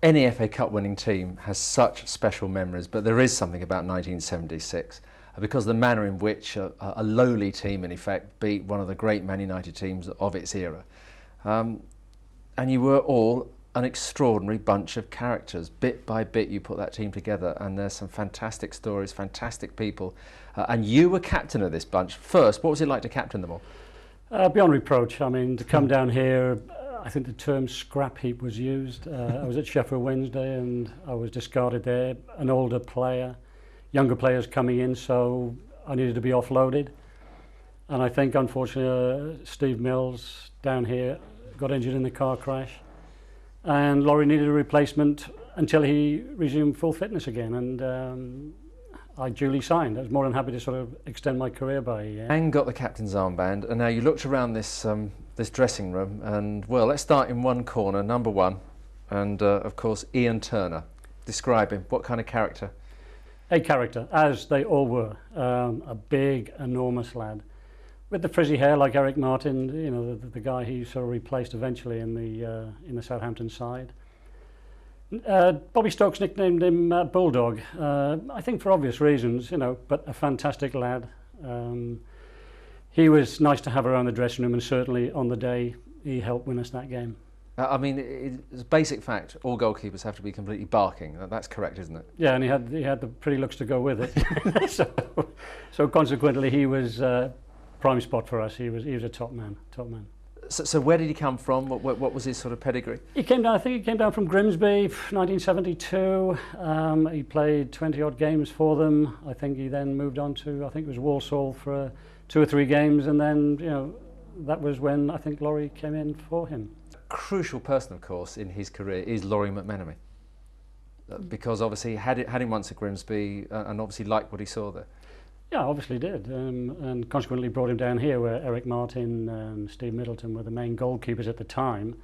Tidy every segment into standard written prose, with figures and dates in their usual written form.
Any FA Cup winning team has such special memories, but there is something about 1976 because the manner in which a lowly team in effect beat one of the great Man United teams of its era. And you were all an extraordinary bunch of characters. Bit by bit you put that team together, and there's some fantastic stories, fantastic people, and you were captain of this bunch. First, what was it like to captain them all? Beyond reproach. I mean, to come down here, I think the term scrap heap was used. I was at Sheffield Wednesday and I was discarded there, an older player, younger players coming in, so I needed to be offloaded. And I think, unfortunately, Steve Mills down here got injured in the car crash, and Laurie needed a replacement until he resumed full fitness again, and I duly signed. I was more than happy to sort of extend my career by a year. And got the captain's armband, and now you looked around this this dressing room, and well, let's start in one corner, number one, and of course Ian Turner. Describe him. What kind of character? A character, as they all were. A big, enormous lad with the frizzy hair like Eric Martin, you know, the guy he sort of replaced eventually in the Southampton side. Bobby Stokes nicknamed him Bulldog, I think for obvious reasons, you know, but a fantastic lad. He was nice to have around the dressing room, and certainly on the day he helped win us that game. I mean, it's a basic fact, all goalkeepers have to be completely barking. That's correct, isn't it? Yeah, and he had the pretty looks to go with it. so consequently he was prime spot for us. He was a top man. So where did he come from? What was his sort of pedigree? He came down. I think he came down from Grimsby, 1972. He played 20 odd games for them. I think he then moved on to, I think it was Walsall for 2 or 3 games, and then, you know, that was when I think Laurie came in for him. A crucial person, of course, in his career is Laurie McMenemy, because obviously he had him once at Grimsby, and obviously liked what he saw there. Yeah, obviously did, and consequently brought him down here where Eric Martin and Steve Middleton were the main goalkeepers at the time,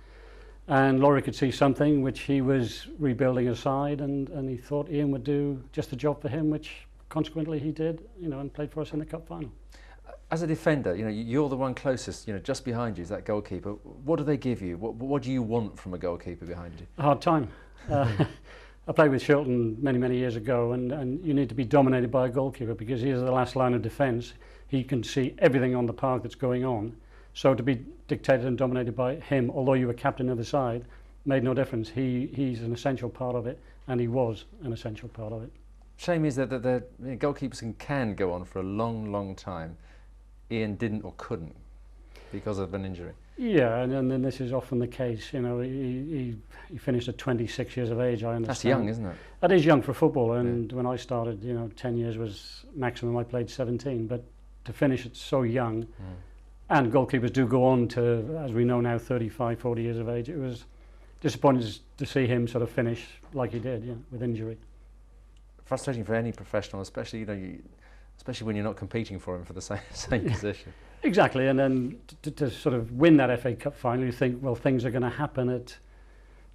and Laurie could see something which he was rebuilding a side, and he thought Ian would do just the job for him, which consequently he did, you know, and played for us in the cup final. As a defender, you know, you're the one closest, you know, just behind you is that goalkeeper. What do they give you? What do you want from a goalkeeper behind you? A hard time. I played with Shilton many years ago, and you need to be dominated by a goalkeeper because he is the last line of defence. He can see everything on the park that's going on. So to be dictated and dominated by him, although you were captain of the side, made no difference. He's an essential part of it, and he was an essential part of it. Shame is that the goalkeepers can go on for a long time. Ian didn't or couldn't because of an injury. Yeah, and then this is often the case. You know, he finished at 26 years of age, I understand. That's young, isn't it? That is young for football, and when I started, you know, 10 years was maximum. I played 17, but to finish at so young, and goalkeepers do go on to, as we know now, 35, 40 years of age. It was disappointing to see him sort of finish like he did, with injury. Frustrating for any professional, especially, you know, especially when you're not competing for him for the same position. Exactly, and then to sort of win that FA Cup final, you think, well, things are going to happen at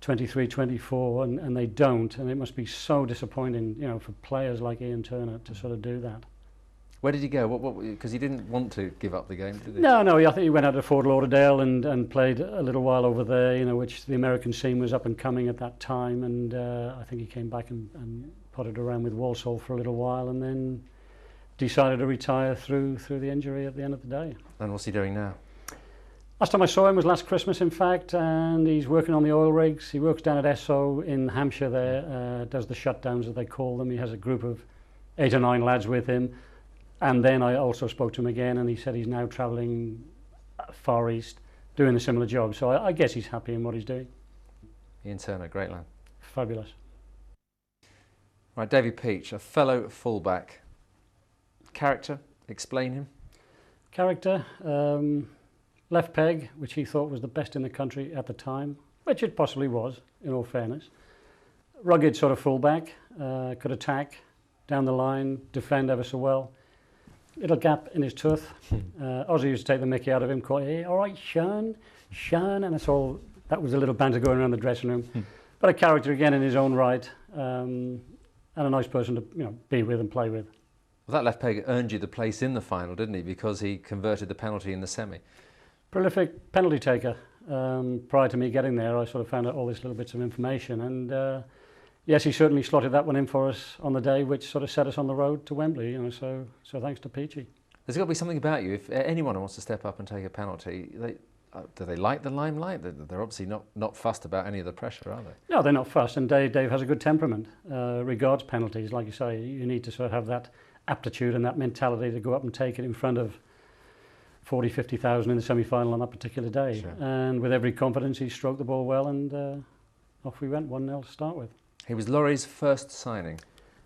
23, 24, and they don't, and it must be so disappointing, you know, for players like Ian Turner to sort of do that. Where did he go? Because he didn't want to give up the game, did he? No, I think he went out to Fort Lauderdale and played a little while over there, you know, which the American scene was up and coming at that time, and I think he came back and potted around with Walsall for a little while, and then decided to retire through the injury at the end of the day. And what's he doing now? Last time I saw him was last Christmas, in fact, and he's working on the oil rigs. He works down at Esso in Hampshire there, does the shutdowns as they call them. He has a group of 8 or 9 lads with him. And then I also spoke to him again, and he said he's now travelling Far East doing a similar job. So I guess he's happy in what he's doing. Ian Turner, great lad. Fabulous. Right, David Peach, a fellow fullback. Character, explain him. Character, left peg, which he thought was the best in the country at the time, which it possibly was, in all fairness. Rugged sort of fullback, could attack down the line, defend ever so well. Little gap in his tooth. Ozzy used to take the mickey out of him, quite, hey, all right, Sean, and that's all. That was a little banter going around the dressing room. But a character again in his own right, and a nice person to, you know, be with and play with. Well, that left peg earned you the place in the final, didn't he? Because he converted the penalty in the semi. Prolific penalty taker. Prior to me getting there, I sort of found out all these little bits of information, and yes, he certainly slotted that one in for us on the day, which sort of set us on the road to Wembley. You know, so thanks to Peachy. There's got to be something about you. If anyone wants to step up and take a penalty, do they like the limelight? They're obviously not fussed about any of the pressure, are they? No, they're not fussed, and Dave has a good temperament. Regards penalties, like you say, you need to sort of have that aptitude and that mentality to go up and take it in front of 40, 50,000 in the semi-final on that particular day. Sure. And with every confidence, he stroked the ball well, and off we went, 1-0 to start with. He was Laurie's first signing.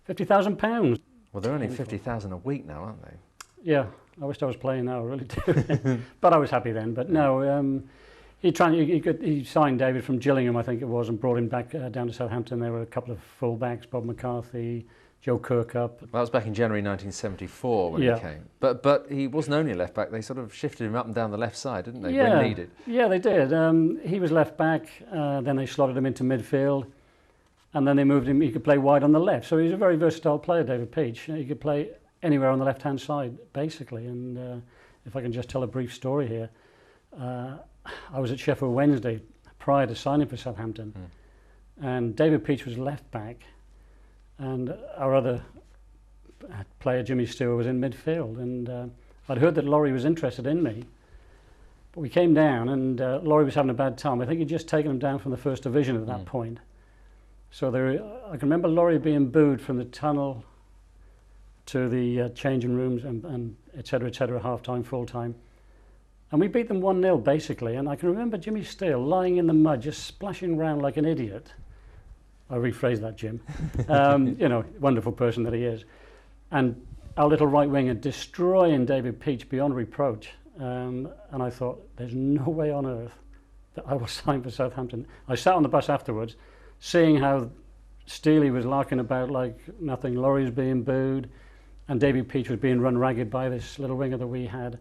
£50,000. Well, they're only 50,000 a week now, aren't they? Yeah, I wished I was playing now, I really do. But I was happy then. But no, he signed David from Gillingham, I think it was, and brought him back down to Southampton. There were a couple of full-backs, Bob McCarthy, Joe Kirkup. Well, that was back in January 1974 when he came. But he wasn't only a left-back. They sort of shifted him up and down the left side, didn't they, when needed? Yeah, they did. He was left-back, then they slotted him into midfield, and then they moved him. He could play wide on the left. So he's a very versatile player, David Peach. He could play anywhere on the left-hand side, basically. And if I can just tell a brief story here, I was at Sheffield Wednesday prior to signing for Southampton, and David Peach was left-back, and our other player, Jimmy Steele, was in midfield. And I'd heard that Laurie was interested in me, but we came down, and Laurie was having a bad time. I think he'd just taken him down from the first division at that point. So I can remember Laurie being booed from the tunnel to the changing rooms and et cetera, half-time, full-time. And we beat them 1-0, basically. And I can remember Jimmy Steele lying in the mud, just splashing around like an idiot. I rephrased that, Jim. You know, wonderful person that he is. And our little right winger destroying David Peach beyond reproach. And I thought, there's no way on earth that I will sign for Southampton. I sat on the bus afterwards, seeing how Steely was larking about like nothing. Laurie was being booed, and David Peach was being run ragged by this little winger that we had.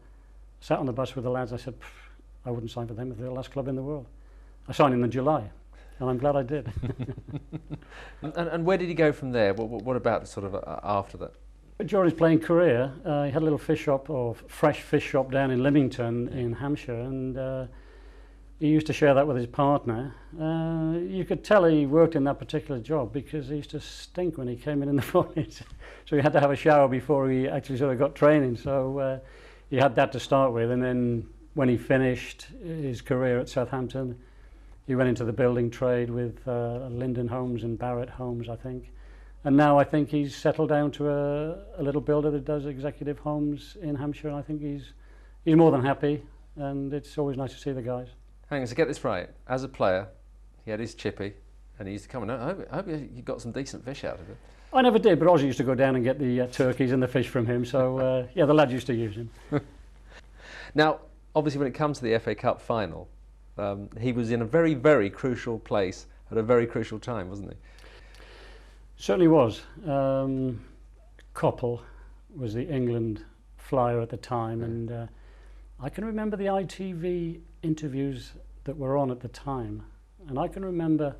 Sat on the bus with the lads. I said, I wouldn't sign for them if they're the last club in the world. I signed in July, and I'm glad I did. and where did he go from there? What about sort of after that? During his playing career, he had a little fish shop, or fresh fish shop, down in Lymington in Hampshire, and he used to share that with his partner. You could tell he worked in that particular job because he used to stink when he came in the morning. So he had to have a shower before he actually sort of got training. So he had that to start with, and then when he finished his career at Southampton, he went into the building trade with Linden Homes and Barrett Homes, I think. And now I think he's settled down to a little builder that does executive homes in Hampshire. And I think he's more than happy, and it's always nice to see the guys. Hang on, so get this right. As a player, he had his chippy, and he used to come and I hope you got some decent fish out of it. I never did, but Ozzy used to go down and get the turkeys and the fish from him. So yeah, the lads used to use him. Now, obviously, when it comes to the FA Cup final, he was in a very, very crucial place at a very crucial time, wasn't he? Certainly was. Coppell was the England flyer at the time, and I can remember the ITV interviews that were on at the time, and I can remember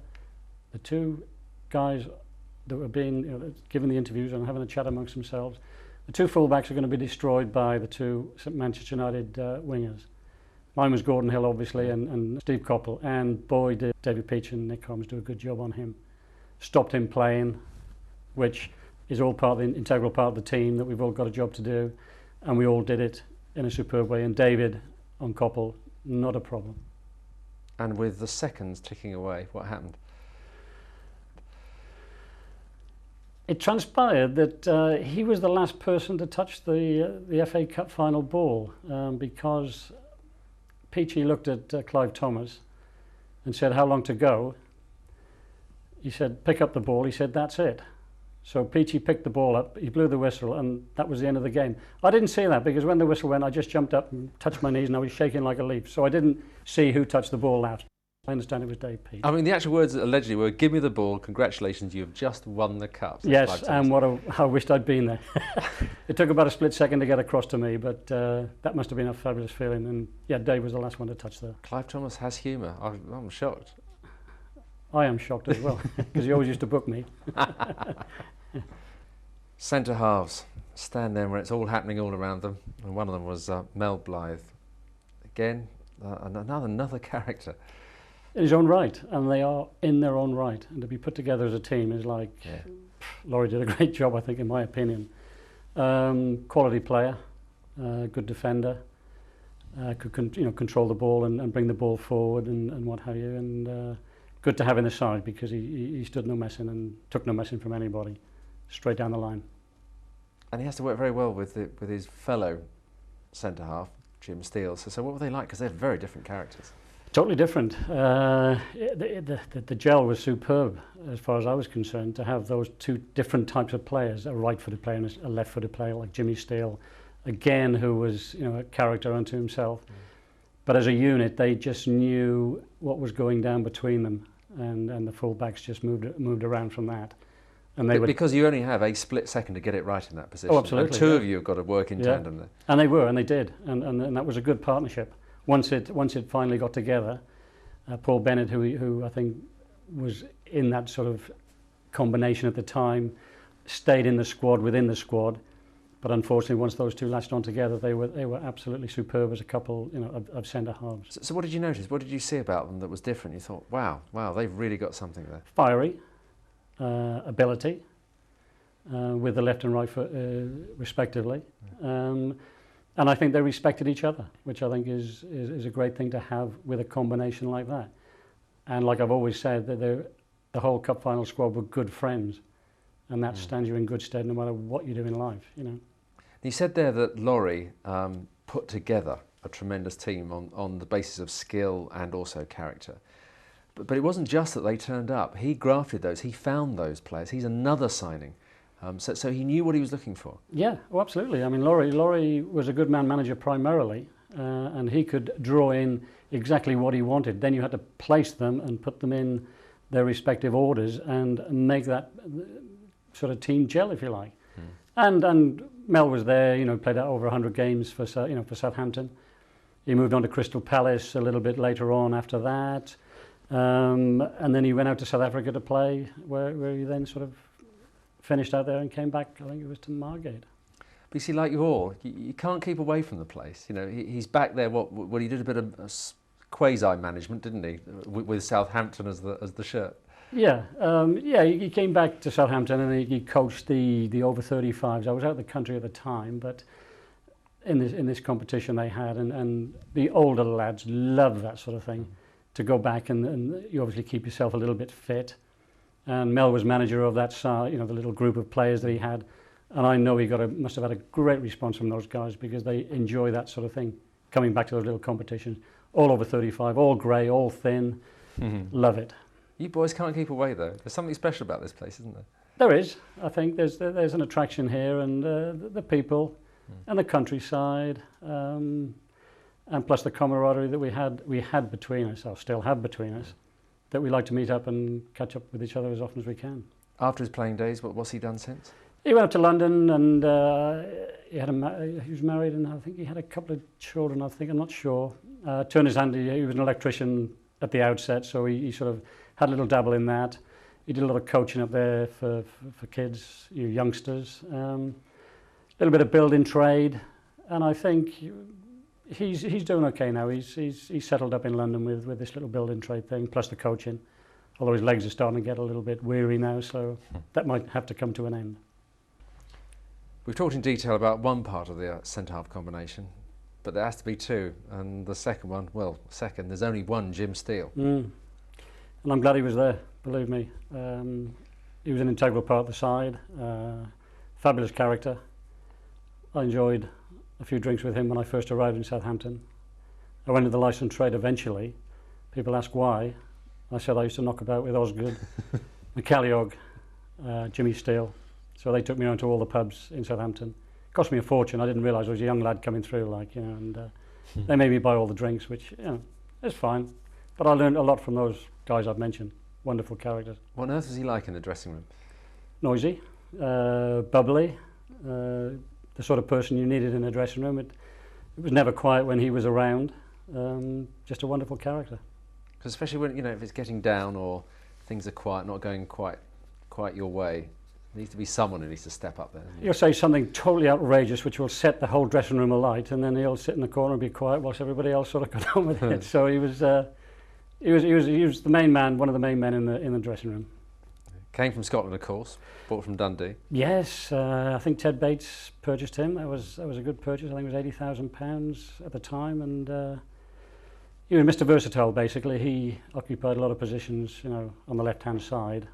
the two guys that were being given the interviews and having a chat amongst themselves. The two fullbacks are going to be destroyed by the two Manchester United wingers. Mine was Gordon Hill, obviously, and Steve Coppell, and boy did David Peach and Nick Holmes do a good job on him. Stopped him playing, which is all part of the integral part of the team, that we've all got a job to do, and we all did it in a superb way. And David on Coppell, not a problem. And with the seconds ticking away, what happened? It transpired that he was the last person to touch the FA Cup final ball, because Peachy looked at Clive Thomas and said, how long to go? He said, pick up the ball. He said, that's it. So Peachy picked the ball up, he blew the whistle, and that was the end of the game. I didn't see that, because when the whistle went, I just jumped up and touched my knees, and I was shaking like a leaf. So I didn't see who touched the ball last. I understand it was Dave Peach. I mean, the actual words allegedly were, give me the ball, congratulations, you have just won the cup. Yes, and how I wished I'd been there. It took about a split second to get across to me, but that must have been a fabulous feeling. And yeah, Dave was the last one to touch there. Clive Thomas has humour. I'm shocked. I am shocked as well, because he always used to book me. Centre halves stand there where it's all happening all around them, and one of them was Mel Blyth. Again, another character. In his own right, and they are in their own right. And to be put together as a team is like, Laurie did a great job, I think, in my opinion. Quality player, good defender, could control the ball and bring the ball forward and what have you. And good to have in the side because he stood no messing and took no messing from anybody, straight down the line. And he has to work very well with his fellow centre half, Jim Steele. So what were they like? Because they're very different characters. Totally different. The gel was superb as far as I was concerned, to have those two different types of players, a right-footed player and a left-footed player like Jimmy Steele, again, who was a character unto himself. But as a unit, they just knew what was going down between them, and the full-backs just moved around from that. And they because you only have a split second to get it right in that position. Oh, absolutely. And two of you have got to work in tandem there. And they were, and they did, and that was a good partnership. Once it finally got together, Paul Bennett, who I think was in that sort of combination at the time, stayed in the squad, within the squad, but unfortunately once those two latched on together, they were absolutely superb as a couple, of centre halves. So what did you notice? What did you see about them that was different? You thought, wow, they've really got something there. Fiery, ability, with the left and right foot respectively. And I think they respected each other, which I think is a great thing to have with a combination like that. And like I've always said, that the whole cup final squad were good friends, and that stands you in good stead no matter what you do in life. You said there that Laurie put together a tremendous team on the basis of skill and also character. But it wasn't just that they turned up. He grafted those. He found those players. He's another signing. So he knew what he was looking for. Yeah, absolutely. I mean, Laurie was a good man manager primarily, and he could draw in exactly what he wanted. Then you had to place them and put them in their respective orders and make that sort of team gel, if you like. And Mel was there. Played out over 100 games for Southampton. He moved on to Crystal Palace a little bit later on after that, and then he went out to South Africa to play, where he then sort of finished out there and came back, I think it was to Margate. But you see, like you can't keep away from the place. He's back there. What he did a bit of quasi-management, didn't he, with Southampton as the shirt? Yeah, he came back to Southampton and he coached the over 35s. I was out of the country at the time, but in this competition they had, and the older lads love that sort of thing, to go back and you obviously keep yourself a little bit fit. And Mel was manager of that side, the little group of players that he had. And I know he must have had a great response from those guys, because they enjoy that sort of thing, coming back to those little competitions. All over 35, all grey, all thin. Love it. You boys can't keep away, though. There's something special about this place, isn't there? There is. I think there's an attraction here, and the people and the countryside, and plus the camaraderie that we had between us, or still have between us, that we like to meet up and catch up with each other as often as we can. After his playing days, what's he done since? He went up to London, and he was married, and I think he had a couple of children, I'm not sure. Turned his hand, he was an electrician at the outset, so he sort of had a little dabble in that. He did a lot of coaching up there for kids, youngsters. A little bit of building trade, and I think he's doing okay now. He's settled up in London with this little building trade thing, plus the coaching. Although his legs are starting to get a little bit weary now, so that might have to come to an end. We've talked in detail about one part of the centre-half combination, but there has to be two, and the second one, there's only one Jim Steele. And I'm glad he was there, believe me. He was an integral part of the side, fabulous character. I enjoyed a few drinks with him when I first arrived in Southampton. I went into the licensed trade eventually. People ask why. I said I used to knock about with Osgood, McCalliog, Jimmy Steele. So they took me around to all the pubs in Southampton. It cost me a fortune. I didn't realise I was a young lad coming through, and they made me buy all the drinks, which, is fine. But I learned a lot from those guys I've mentioned. Wonderful characters. What on earth was he like in the dressing room? Noisy, bubbly, the sort of person you needed in a dressing room. It was never quiet when he was around. Just a wonderful character. Because especially when, if it's getting down or things are quiet, not going quite your way, Needs to be someone who needs to step up there. He'll say something totally outrageous which will set the whole dressing room alight, and then he'll sit in the corner and be quiet whilst everybody else sort of got on with it. So he was the main man, one of the main men in the dressing room. Came from Scotland, of course. Bought from Dundee. Yes, I think Ted Bates purchased him. That was a good purchase. I think it was £80,000 at the time, and he was Mr. Versatile. Basically, he occupied a lot of positions, you know, on the left-hand side,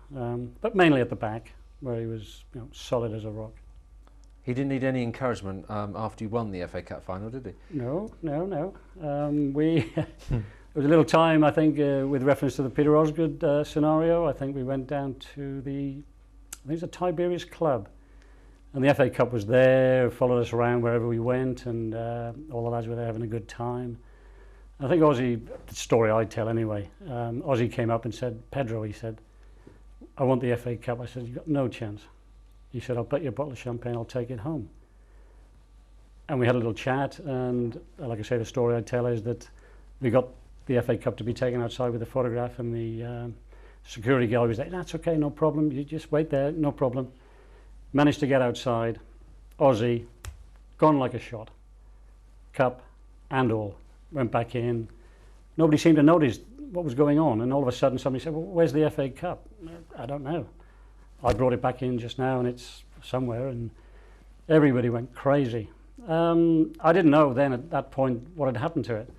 but mainly at the back, where he was, you know, solid as a rock. He didn't need any encouragement after you won the FA Cup final, did he? No. There was a little time, I think, with reference to the Peter Osgood scenario. I think we went down to I think it was a Tiberius club, and the FA Cup was there, followed us around wherever we went, and all the lads were there having a good time. I think Ozzy, the story I tell anyway, Ozzy came up and said, Pedro, he said, I want the FA Cup. I said, you've got no chance. He said, I'll bet you a bottle of champagne, I'll take it home. And we had a little chat, and like I say, the story I tell is that we got the FA Cup to be taken outside with a photograph, and the security guy was like, that's okay, no problem, you just wait there, no problem. Managed to get outside, Ozzy, gone like a shot, cup and all, went back in. Nobody seemed to notice what was going on, and all of a sudden somebody said, well, where's the FA Cup? I don't know. I brought it back in just now and it's somewhere, and everybody went crazy. I didn't know then at that point what had happened to it.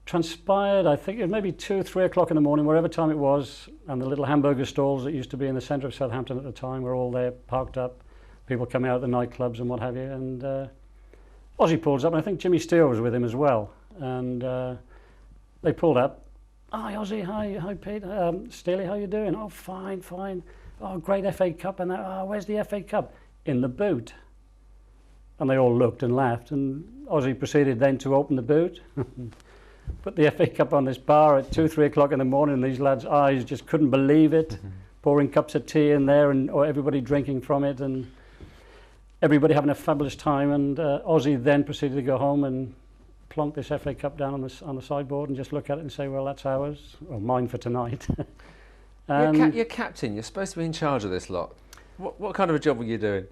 Transpired, I think it was maybe 2 or 3 o'clock in the morning, wherever time it was, and the little hamburger stalls that used to be in the centre of Southampton at the time were all there, parked up, people coming out of the nightclubs and what have you, and Ozzy pulls up, and I think Jimmy Steele was with him as well, and they pulled up. Hi Ozzy, hi Pete, Steely, how you doing? Oh, fine. Oh, great FA Cup, and that. Oh, where's the FA Cup? In the boot. And they all looked and laughed, and Ozzy proceeded then to open the boot, put the FA Cup on this bar at 2, 3 o'clock in the morning, and these lads' eyes just couldn't believe it, pouring cups of tea in there, and or everybody drinking from it, and everybody having a fabulous time, and Ozzy then proceeded to go home and plonk this FA Cup down on the sideboard and just look at it and say, well, that's ours, or mine for tonight. You're captain, you're supposed to be in charge of this lot. What kind of a job were you doing?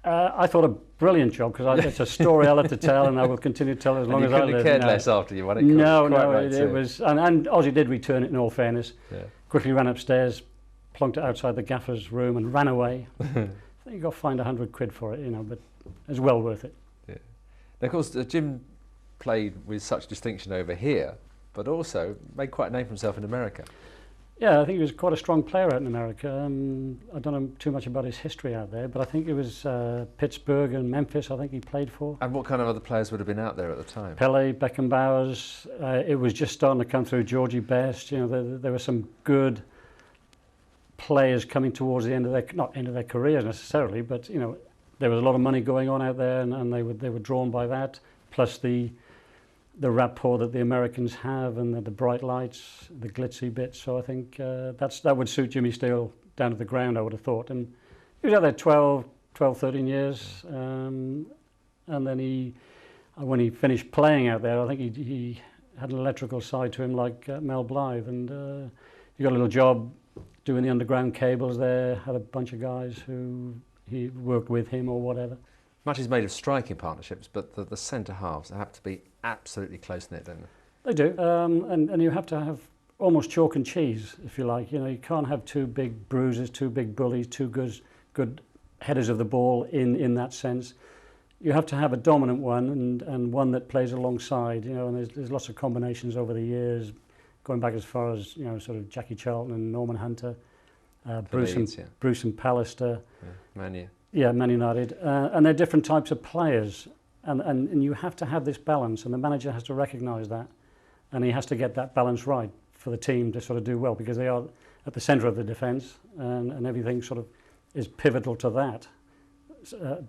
I thought a brilliant job, because it's a story I love to tell, and I will continue to tell it as long as I live. You couldn't have cared less after you won it. No, it was, and Ozzy did return it in all fairness. Yeah. Quickly ran upstairs, plunked it outside the gaffer's room and ran away. I think you got fined £100 for it, you know, but it's well worth it. Yeah. Now, of course, Jim played with such distinction over here, but also made quite a name for himself in America. Yeah, I think he was quite a strong player out in America. I don't know too much about his history out there, but I think it was Pittsburgh and Memphis I think he played for. And what kind of other players would have been out there at the time? Pele, Beckenbauer's, it was just starting to come through, Georgie Best, you know, there were some good players coming towards the end of their, not end of their careers necessarily, but, you know, there was a lot of money going on out there, and they were drawn by that, plus the rapport that the Americans have, and the bright lights, the glitzy bits. So I think that would suit Jimmy Steele down to the ground, I would have thought. And he was out there 12, 13 years. And then when he finished playing out there, I think he had an electrical side to him like Mel Blyth. And he got a little job doing the underground cables there, had a bunch of guys who he worked with him or whatever. Much is made of striking partnerships, but the centre halves have to be absolutely close-knit, don't they? They do, and you have to have almost chalk and cheese, if you like. You know, you can't have 2 big bruisers, 2 big bullies, 2 good headers of the ball in that sense. You have to have a dominant one and one that plays alongside, you know, and there's lots of combinations over the years, going back as far as, you know, sort of Jackie Charlton and Norman Hunter, Bruce and Pallister. Mania. Yeah, Man United, and they're different types of players, and you have to have this balance, and the manager has to recognise that, and he has to get that balance right for the team to sort of do well, because they are at the centre of the defence, and everything sort of is pivotal to that.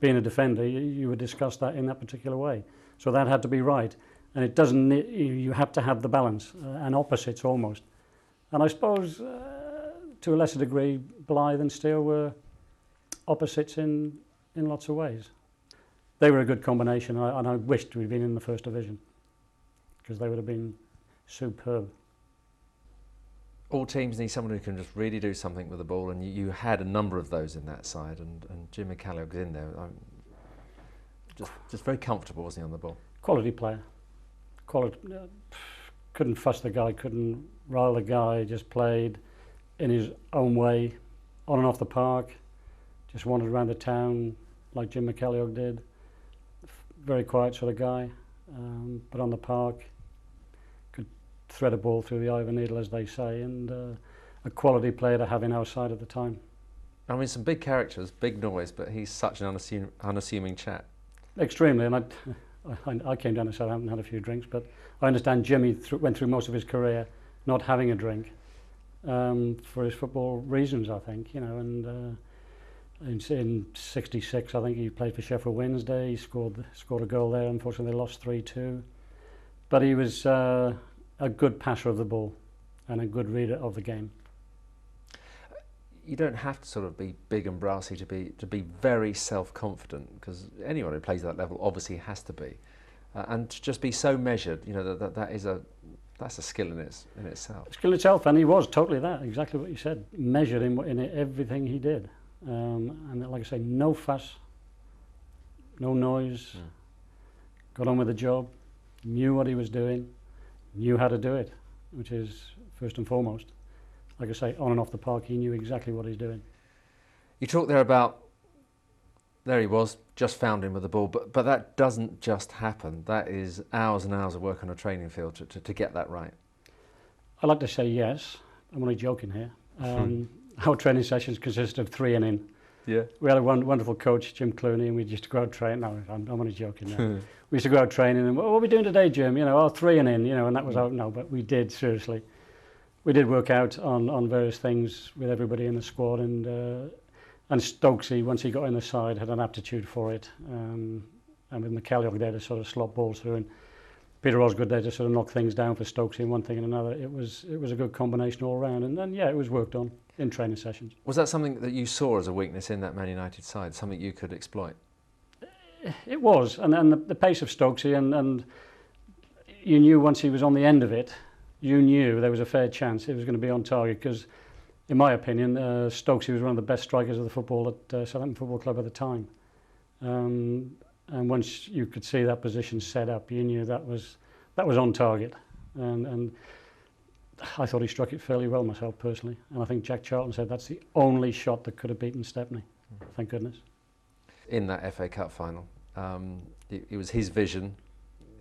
Being a defender, you would discuss that in that particular way, so that had to be right, and it doesn't. You have to have the balance, and opposites almost, and I suppose to a lesser degree, Blyth and Steele were opposites in lots of ways. They were a good combination, and I wished we'd been in the First Division, because they would have been superb. all teams need someone who can just really do something with the ball, and you had a number of those in that side, and Jim McCalliog's in there. Just very comfortable, wasn't he, on the ball? Quality player. Quality. Couldn't fuss the guy, couldn't rile the guy, just played in his own way, on and off the park, just wandered around the town like Jim McCalliog did. Very quiet sort of guy, but on the park, could thread a ball through the eye of a needle, as they say, and a quality player to have in our side at the time. I mean, some big characters, big noise, but he's such an unassuming chap. Extremely, and I came down to Southampton, had a few drinks, but I understand Jimmy went through most of his career not having a drink for his football reasons, I think, you know, and in '66, I think he played for Sheffield Wednesday. He scored a goal there. Unfortunately, they lost 3-2. But he was a good passer of the ball and a good reader of the game. You don't have to sort of be big and brassy to be very self-confident, because anyone who plays at that level obviously has to be, and to just be so measured. You know, that's a skill in itself. Skill in itself, and he was totally that. Exactly what you said. Measured in everything he did. And like I say, no fuss, no noise, got on with the job, knew what he was doing, knew how to do it, which is first and foremost. Like I say, on and off the park, he knew exactly what he's doing. You talked there about, there he was, just found him with the ball, but that doesn't just happen. That is hours and hours of work on a training field to get that right. I like to say yes. I'm only joking here. Our training sessions consist of 3 and in. Yeah. We had a wonderful coach, Jim Clooney, and we used to go out training. No, I'm only joking now. We used to go out training, and what are we doing today, Jim? You know, 3 and in, you know, and that was out. No, but we did, seriously. We did work out on various things with everybody in the squad, and Stokesy, once he got in the side, had an aptitude for it. And with McCalliog there to sort of slot balls through, and Peter Osgood there to sort of knock things down for Stokesy and one thing and another. It was a good combination all round, and then yeah, it was worked on in training sessions. Was that something that you saw as a weakness in that Man United side, something you could exploit? It was, and the pace of Stokesy, and you knew once he was on the end of it, you knew there was a fair chance it was going to be on target, because in my opinion, Stokesy was one of the best strikers of the football at Southampton Football Club at the time. And once you could see that position set up, you knew that was on target. And I thought he struck it fairly well myself personally. And I think Jack Charlton said that's the only shot that could have beaten Stepney. Thank goodness. In that FA Cup final, it was his vision,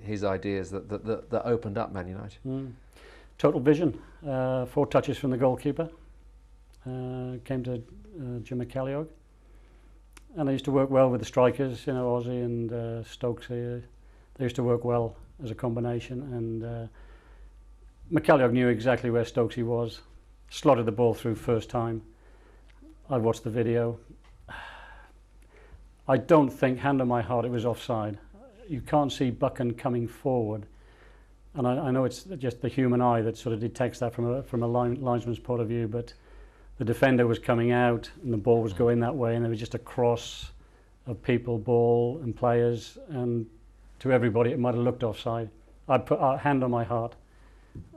his ideas that opened up Man United. Total vision. 4 touches from the goalkeeper. Came to Jim McCalliog. And they used to work well with the strikers, you know, Ozzy and Stokesy. They used to work well as a combination, and McCalliog knew exactly where Stokesy was, slotted the ball through first time. I watched the video. I don't think, hand on my heart, it was offside. You can't see Buchan coming forward, and I know it's just the human eye that sort of detects that from a linesman's point of view, but the defender was coming out and the ball was going that way, and there was just a cross of people, ball and players, and to everybody it might have looked offside. I'd put a hand on my heart.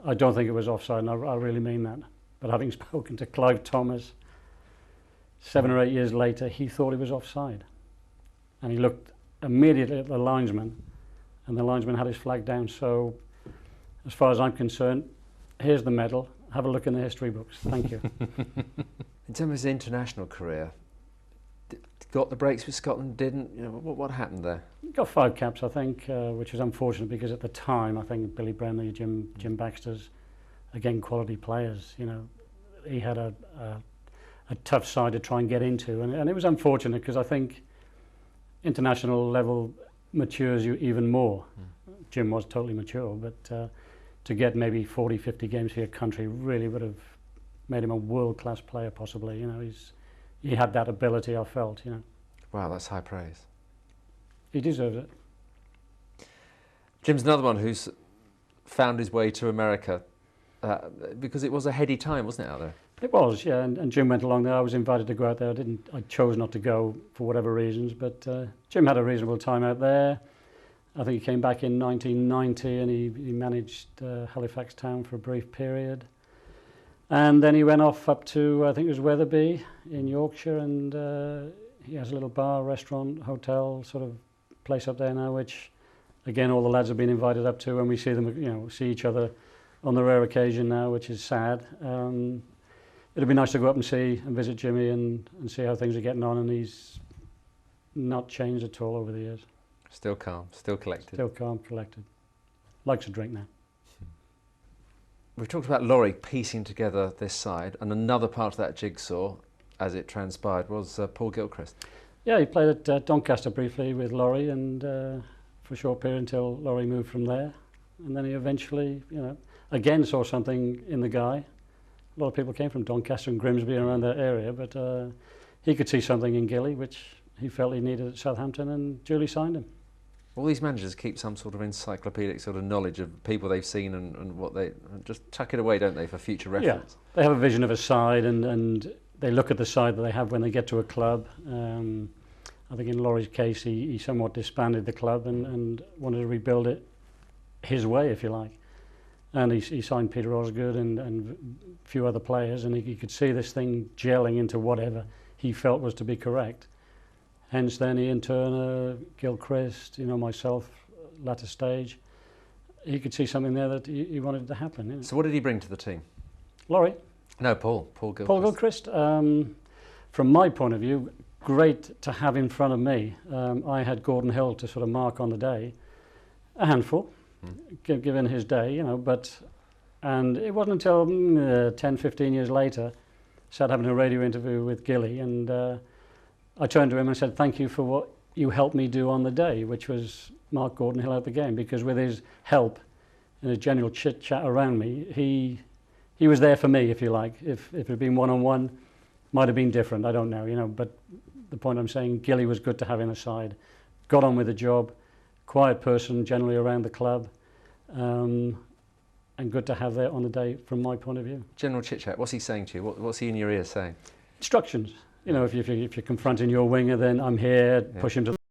I don't think it was offside, and I really mean that. But having spoken to Clive Thomas 7 or 8 years later, he thought it was offside. And he looked immediately at the linesman, and the linesman had his flag down. So as far as I'm concerned, here's the medal. Have a look in the history books. Thank you. In terms of his international career, got the breaks with Scotland, didn't? You know, what happened there? He got 5 caps, I think, which was unfortunate because at the time, I think Billy Bremley, Jim Baxter's, again, quality players. You know, he had a tough side to try and get into, and it was unfortunate because I think international level matures you even more. Jim was totally mature, but to get maybe 40, 50 games for your country really would have made him a world-class player, possibly. You know, he had that ability, I felt, you know. Wow, that's high praise. He deserves it. Jim's another one who's found his way to America because it was a heady time, wasn't it, out there? It was, yeah, and Jim went along there. I was invited to go out there. I chose not to go for whatever reasons, but Jim had a reasonable time out there. I think he came back in 1990 and he managed Halifax Town for a brief period. And then he went off up to, I think it was Wetherby in Yorkshire, and he has a little bar, restaurant, hotel sort of place up there now, which again all the lads have been invited up to, and we see them, see each other on the rare occasion now, which is sad. It'd be nice to go up and see and visit Jimmy and see how things are getting on, and he's not changed at all over the years. Still calm, still collected. Still calm, collected. Likes to drink now. We've talked about Laurie piecing together this side, and another part of that jigsaw, as it transpired, was Paul Gilchrist. Yeah, he played at Doncaster briefly with Laurie, and for a short period until Laurie moved from there. And then he eventually, again saw something in the guy. A lot of people came from Doncaster and Grimsby and around that area, but he could see something in Gilly, which he felt he needed at Southampton, and duly signed him. All these managers keep some sort of encyclopedic sort of knowledge of people they've seen and what they just tuck it away, don't they, for future reference? Yeah, they have a vision of a side, and they look at the side that they have when they get to a club. I think in Laurie's case, he somewhat disbanded the club and wanted to rebuild it his way, if you like. And he signed Peter Osgood and a few other players, and he could see this thing gelling into whatever he felt was to be correct. Hence then Ian Turner, Gilchrist, myself, latter stage. He could see something there that he wanted to happen. So what did he bring to the team? Laurie? No, Paul Gilchrist. Paul Gilchrist, from my point of view, great to have in front of me. I had Gordon Hill to sort of mark on the day. A handful, given his day, and it wasn't until 10, 15 years later, sat having a radio interview with Gilly, and I turned to him and said, thank you for what you helped me do on the day, which was mark Gordon Hill out the game, because with his help and his general chit-chat around me, he was there for me, if you like. If it had been one-on-one, might have been different, I don't know, but the point I'm saying, Gilly was good to have in the side, got on with the job, quiet person generally around the club, and good to have there on the day from my point of view. General chit-chat, what's he saying to you? What's he in your ear saying? Instructions. If you're confronting your winger, then I'm here, push him to